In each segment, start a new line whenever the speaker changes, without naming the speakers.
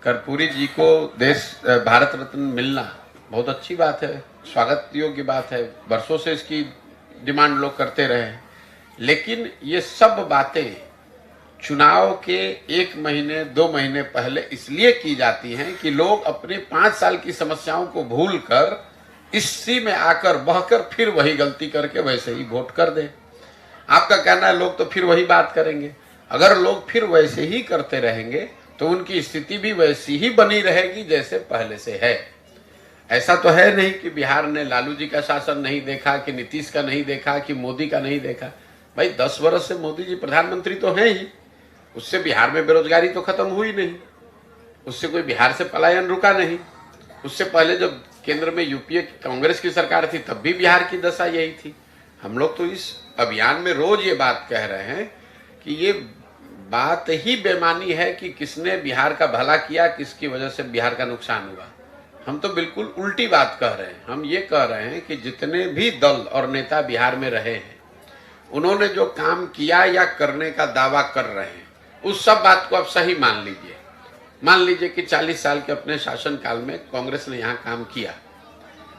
कर्पूरी जी को भारत रत्न मिलना बहुत अच्छी बात है, स्वागत योग्य बात है। वर्षों से इसकी डिमांड लोग करते रहे हैं, लेकिन ये सब बातें चुनाव के 1 महीने 2 महीने पहले इसलिए की जाती हैं कि लोग अपने 5 साल की समस्याओं को भूलकर इसी में आकर बहकर फिर वही गलती करके वैसे ही वोट कर दें। आपका कहना है लोग तो फिर वही बात करेंगे। अगर लोग फिर वैसे ही करते रहेंगे तो उनकी स्थिति भी वैसी ही बनी रहेगी जैसे पहले से है। ऐसा तो है नहीं कि बिहार ने लालू जी का शासन नहीं देखा, कि नीतीश का नहीं देखा, कि मोदी का नहीं देखा। भाई 10 वर्ष से मोदी जी प्रधानमंत्री तो हैं ही, उससे बिहार में बेरोजगारी तो खत्म हुई नहीं, उससे कोई बिहार से पलायन रुका नहीं। उससे पहले जब केंद्र में यूपीए कांग्रेस की सरकार थी तब भी बिहार की दशा यही थी। हम लोग तो इस अभियान में रोज ये बात कह रहे हैं कि ये बात ही बेमानी है कि किसने बिहार का भला किया, किसकी वजह से बिहार का नुकसान हुआ। हम तो बिल्कुल उल्टी बात कह रहे हैं। हम ये कह रहे हैं कि जितने भी दल और नेता बिहार में रहे हैं, उन्होंने जो काम किया या करने का दावा कर रहे हैं, उस सब बात को आप सही मान लीजिए। मान लीजिए कि 40 साल के अपने शासन काल में कांग्रेस ने यहाँ काम किया।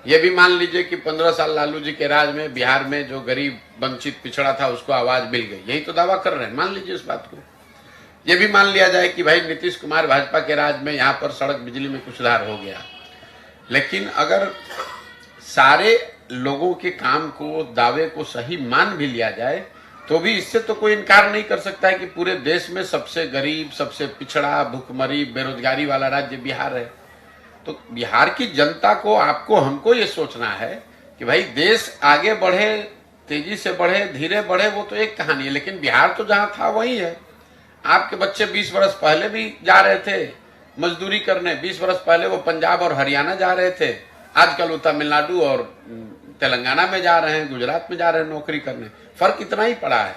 ये भी मान लीजिए कि 15 साल लालू जी के राज में बिहार में जो गरीब वंचित पिछड़ा था उसको आवाज मिल गई। यही तो दावा कर रहे हैं, मान लीजिए इस बात को। ये भी मान लिया जाए कि भाई नीतीश कुमार भाजपा के राज में यहाँ पर सड़क बिजली में कुछ सुधार हो गया। लेकिन अगर सारे लोगों के काम को, दावे को सही मान भी लिया जाए तो भी इससे तो कोई इनकार नहीं कर सकता है कि पूरे देश में सबसे गरीब, सबसे पिछड़ा, भुखमरी, बेरोजगारी वाला राज्य बिहार है। तो बिहार की जनता को, आपको, हमको ये सोचना है कि भाई देश आगे बढ़े, तेजी से बढ़े, धीरे बढ़े, वो तो एक कहानी है, लेकिन बिहार तो जहां था वही है। आपके बच्चे 20 वर्ष पहले भी जा रहे थे मजदूरी करने, 20 वर्ष पहले वो पंजाब और हरियाणा जा रहे थे, आजकल वो तमिलनाडु और तेलंगाना में जा रहे हैं, गुजरात में जा रहे हैं नौकरी करने। फर्क इतना ही पड़ा है।